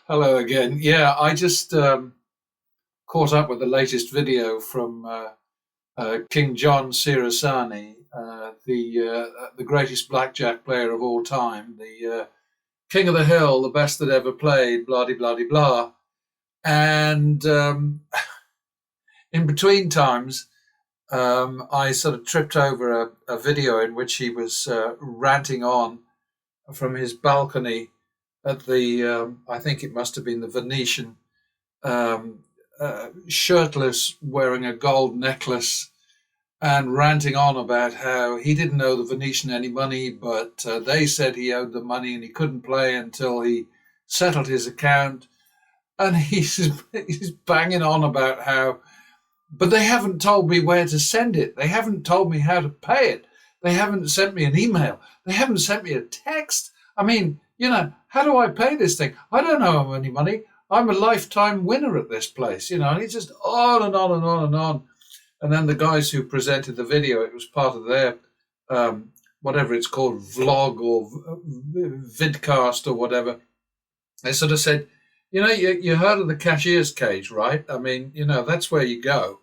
Hello again. Yeah, I just caught up with the latest video from King John Sirasani, the greatest blackjack player of all time, the king of the hill, the best that ever played, blah de blah de blah. And in between times, I sort of tripped over a video in which he was ranting on from his balcony at I think it must have been the Venetian, um, shirtless, wearing a gold necklace, and ranting on about how he didn't owe the Venetian any money, but they said he owed them money and he couldn't play until he settled his account. And he's banging on about how, but they haven't told me where to send it. They haven't told me how to pay it. They haven't sent me an email. They haven't sent me a text. I mean, how do I pay this thing? I don't owe them any money. I'm a lifetime winner at this place, and he's just on and on and on and on. And then the guys who presented the video, it was part of their, whatever it's called, vlog or vidcast or whatever. They sort of said, you heard of the cashier's cage, right? I mean, that's where you go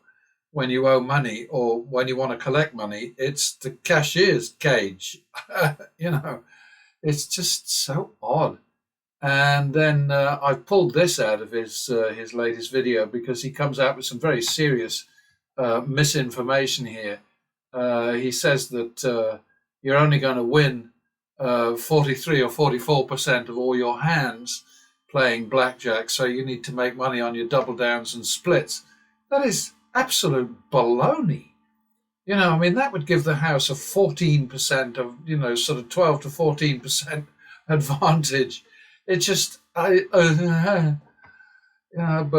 when you owe money or when you want to collect money. It's the cashier's cage. It's just so odd. And then I've pulled this out of his latest video because he comes out with some very serious misinformation here. He says that you're only going to win 43 or 44% of all your hands playing blackjack, so you need to make money on your double downs and splits. That is absolute baloney. I mean, that would give the house a 14% of, sort of 12 to 14% advantage. It just, but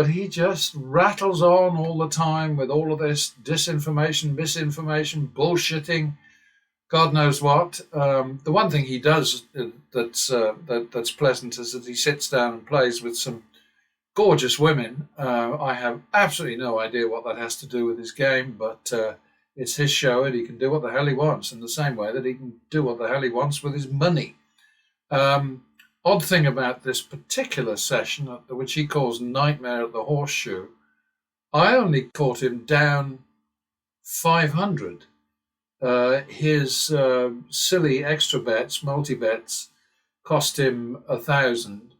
he just rattles on all the time with all of this disinformation, misinformation, bullshitting, God knows what. The one thing he does that's pleasant is that he sits down and plays with some gorgeous women. I have absolutely no idea what that has to do with his game, but it's his show and he can do what the hell he wants in the same way that he can do what the hell he wants with his money. Odd thing about this particular session, which he calls Nightmare at the Horseshoe, I only caught him down 500. His silly extra bets, multi-bets, cost him 1,000,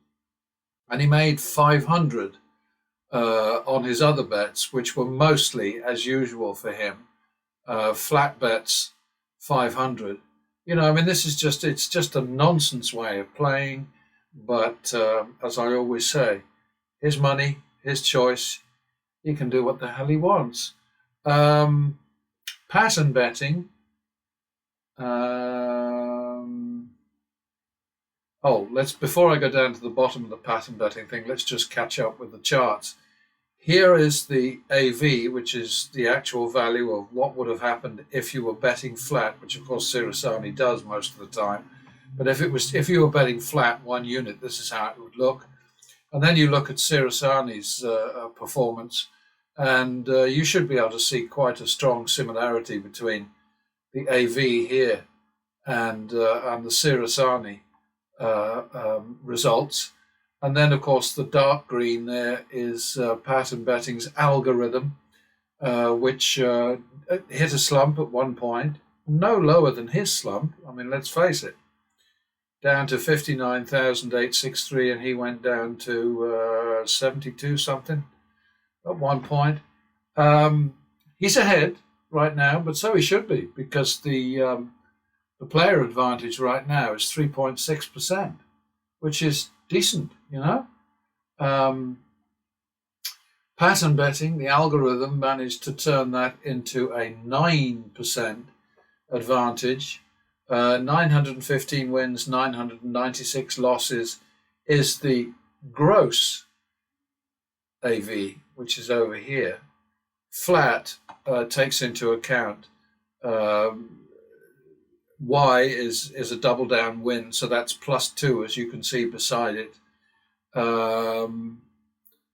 and he made 500 on his other bets, which were mostly, as usual for him, flat bets, 500. I mean, it's just a nonsense way of playing, but as I always say, his money, his choice, he can do what the hell he wants. Pattern betting. Before I go down to the bottom of the pattern betting thing, let's just catch up with the charts. Here is the AV, which is the actual value of what would have happened if you were betting flat, which of course Sirasani does most of the time. But if you were betting flat 1 unit, this is how it would look. And then you look at Sirasani's performance, and you should be able to see quite a strong similarity between the AV here and the Sirasani results. And then, of course, the dark green there is pattern betting's algorithm, which hit a slump at one point, no lower than his slump. I mean, let's face it, down to 59,863, and he went down to 72 something at one point. He's ahead right now, but so he should be, because the player advantage right now is 3.6%, which is decent, Pattern betting, the algorithm managed to turn that into a 9% advantage. 915 wins, 996 losses is the gross AV, which is over here. Flat takes into account Y is a double down win, so that's +2, as you can see beside it. And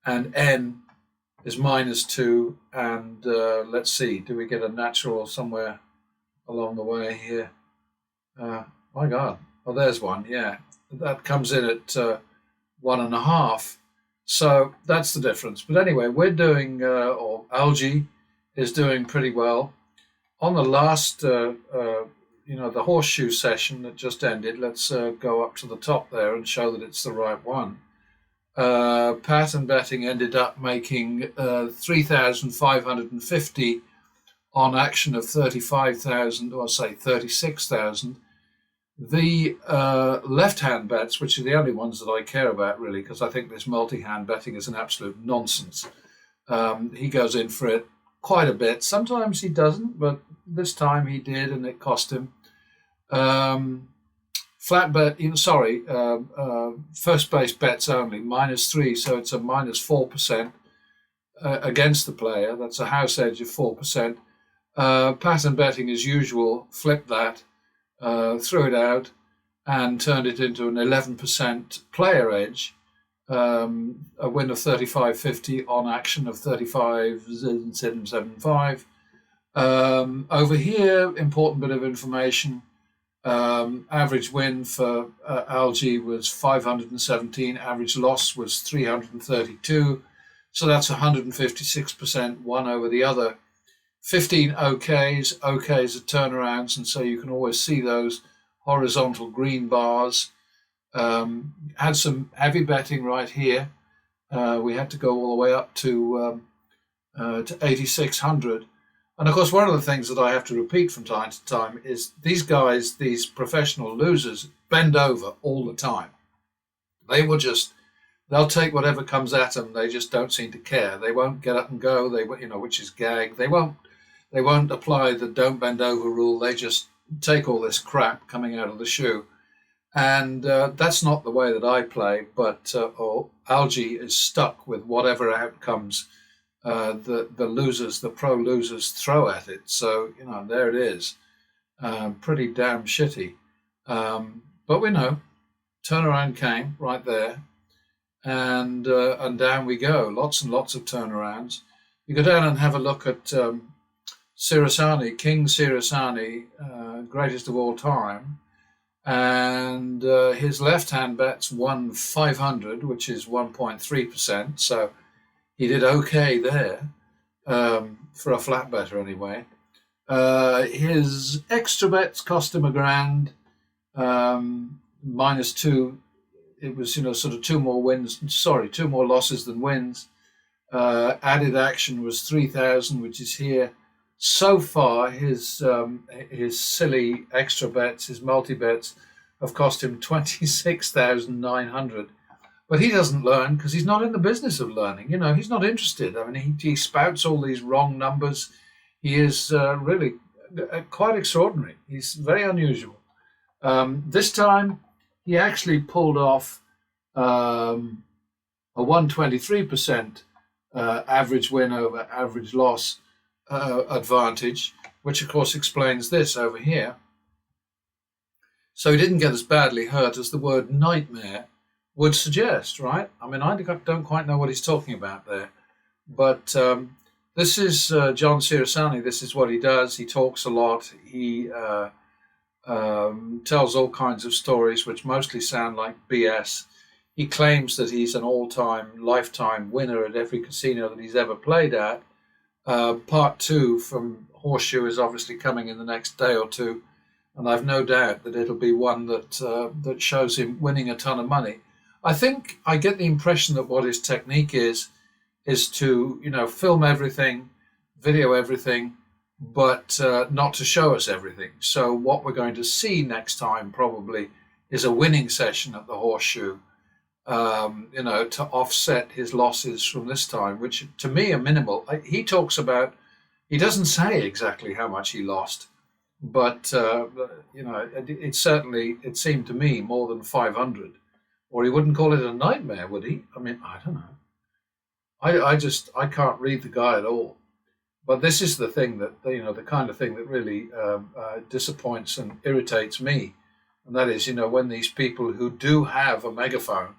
N is -2, and let's see, do we get a natural somewhere along the way here? My God, there's one, yeah. that comes in at 1.5. So that's the difference. But anyway, we're doing, or Algae is doing pretty well. On the last, the horseshoe session that just ended, let's go up to the top there and show that it's the right one. Pattern betting ended up making 3,550 on action of 35,000, or say 36,000. The left-hand bets, which are the only ones that I care about really, because I think this multi-hand betting is an absolute nonsense. He goes in for it quite a bit. Sometimes he doesn't, but this time he did, and it cost him. Flat bet, first base bets only, -3, so it's a -4% against the player. That's a house edge of 4%. Pattern betting as usual, flipped that, threw it out, and turned it into an 11% player edge, a win of 35.50 on action of 35.775. Over here, important bit of information. Average win for Algae was 517. Average loss was 332. So that's 156% one over the other. 15 OKs. OKs are turnarounds, and so you can always see those horizontal green bars. Had some heavy betting right here. We had to go all the way up to 8,600. And of course, one of the things that I have to repeat from time to time is these guys, these professional losers, bend over all the time. They'll take whatever comes at them. They just don't seem to care. They won't get up and go. Which is gag. They won't apply the don't bend over rule. They just take all this crap coming out of the shoe. And that's not the way that I play, but Algae is stuck with whatever outcomes the losers, the pro losers, throw at it. So, there it is. Pretty damn shitty. But we know, turnaround came right there, and down we go. Lots and lots of turnarounds. You go down and have a look at Sirasani, King Sirasani, greatest of all time. And his left-hand bets won 500, which is 1.3%. So he did okay there, for a flat better anyway. His extra bets cost him $1,000, -2. It was, sort of two more losses than wins. Added action was 3,000, which is here. So far, his silly extra bets, his multi-bets, have cost him 26,900. But he doesn't learn because he's not in the business of learning. He's not interested. I mean, he spouts all these wrong numbers. He is really quite extraordinary. He's very unusual. This time, he actually pulled off a 123% average win over average loss advantage, which of course explains this over here. So he didn't get as badly hurt as the word nightmare would suggest, right? I mean, I don't quite know what he's talking about there. But this is John Sirasani. This is what he does. He talks a lot. He tells all kinds of stories, which mostly sound like BS. He claims that he's an all-time, lifetime winner at every casino that he's ever played at. Part 2 from Horseshoe is obviously coming in the next day or two, and I've no doubt that it'll be one that shows him winning a ton of money. I think I get the impression that what his technique is to film everything, video everything, but not to show us everything. So what we're going to see next time probably is a winning session at the Horseshoe, to offset his losses from this time, which to me are minimal. He talks about, he doesn't say exactly how much he lost, but it seemed to me more than 500, or he wouldn't call it a nightmare, would he? I mean, I don't know. I can't read the guy at all. But this is the thing that, the kind of thing that really disappoints and irritates me. And that is, when these people who do have a megaphone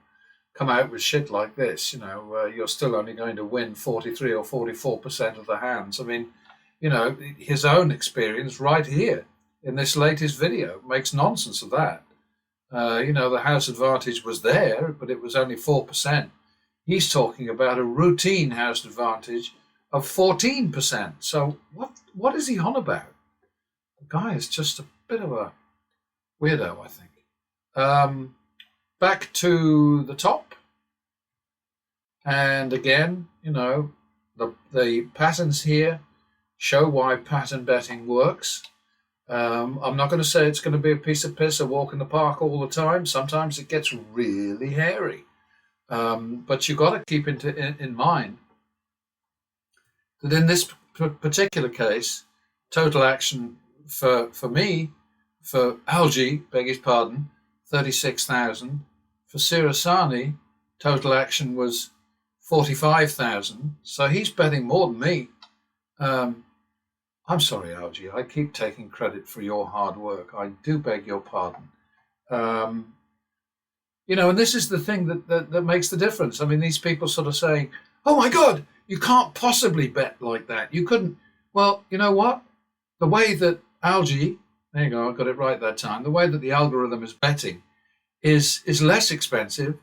come out with shit like this, you're still only going to win 43 or 44% of the hands. I mean, his own experience right here in this latest video makes nonsense of that. The house advantage was there, but it was only 4%. He's talking about a routine house advantage of 14%. So what is he on about? The guy is just a bit of a weirdo, I think. Back to the top. And again, the patterns here show why pattern betting works. I'm not going to say it's going to be a piece of piss, a walk in the park all the time. Sometimes it gets really hairy. But you've got to keep in mind that in this particular case, total action for me, for Algie, beg his pardon, 36,000. For Sirasani, total action was 45,000. So he's betting more than me. I'm sorry, Algie. I keep taking credit for your hard work. I do beg your pardon. And this is the thing that makes the difference. I mean, these people sort of saying, oh my God, you can't possibly bet like that. You couldn't. Well, you know what? The way that Algie, there you go, I got it right that time. The way that the algorithm is betting is less expensive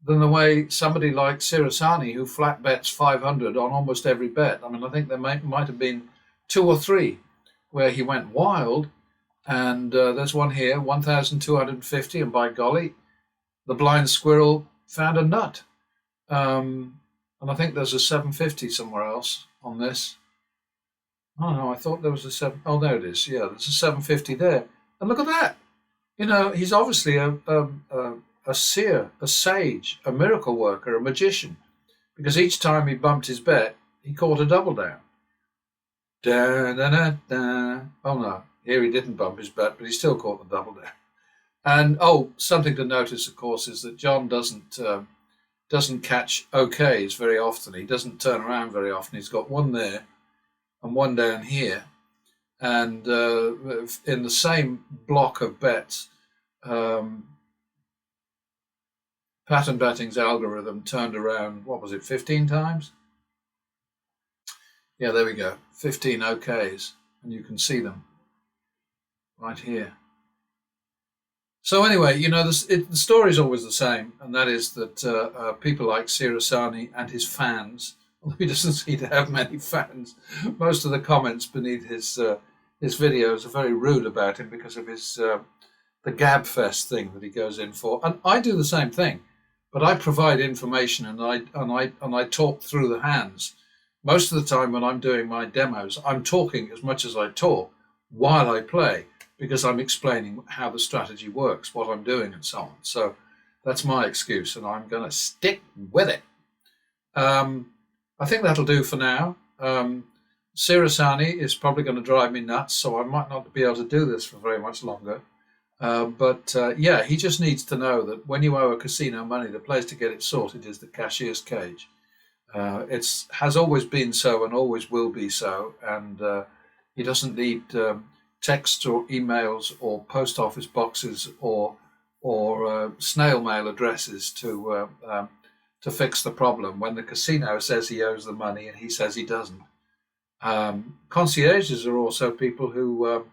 than the way somebody like Sirasani, who flat bets 500 on almost every bet. I mean, I think there might have been 2 or 3 where he went wild. And there's one here, 1,250, and by golly, the blind squirrel found a nut. And I think there's a 750 somewhere else on this. Oh no, I thought there was a 7. Oh, there it is. Yeah, there's a 750 there. And look at that. He's obviously a seer, a sage, a miracle worker, a magician. Because each time he bumped his bet, he caught a double down. Da, da, da, da. Oh no, here he didn't bump his bet, but he still caught the double down. And something to notice, of course, is that John doesn't catch OKs very often. He doesn't turn around very often. He's got one there and one down here. And in the same block of bets, pattern betting's algorithm turned around, 15 times? Yeah, there we go. 15 OKs, and you can see them right here. So anyway, the story is always the same, and that is that people like Sirasani and his fans, although he doesn't seem to have many fans, most of the comments beneath his videos are very rude about him because of his the gabfest thing that he goes in for. And I do the same thing, but I provide information and I talk through the hands. Most of the time when I'm doing my demos, I'm talking as much as I talk while I play, because I'm explaining how the strategy works, what I'm doing, and so on. So that's my excuse, and I'm going to stick with it. I think that'll do for now. Sirasani is probably going to drive me nuts, so I might not be able to do this for very much longer. But he just needs to know that when you owe a casino money, the place to get it sorted is the cashier's cage. It has always been so and always will be so, and he doesn't need texts or emails or post office boxes or snail mail addresses to fix the problem when the casino says he owes the money and he says he doesn't. Concierges are also people who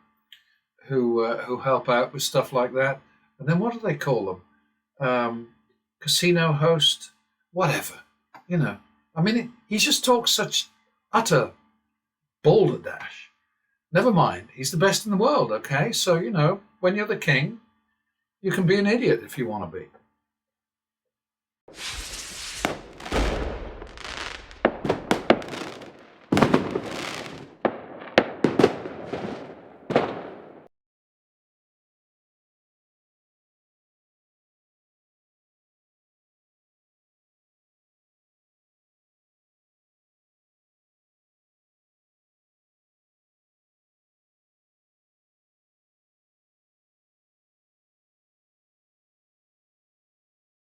help out with stuff like that. And then what do they call them? Casino host, whatever. I mean, he just talks such utter balderdash. Never mind, he's the best in the world, okay? So, when you're the king, you can be an idiot if you want to be.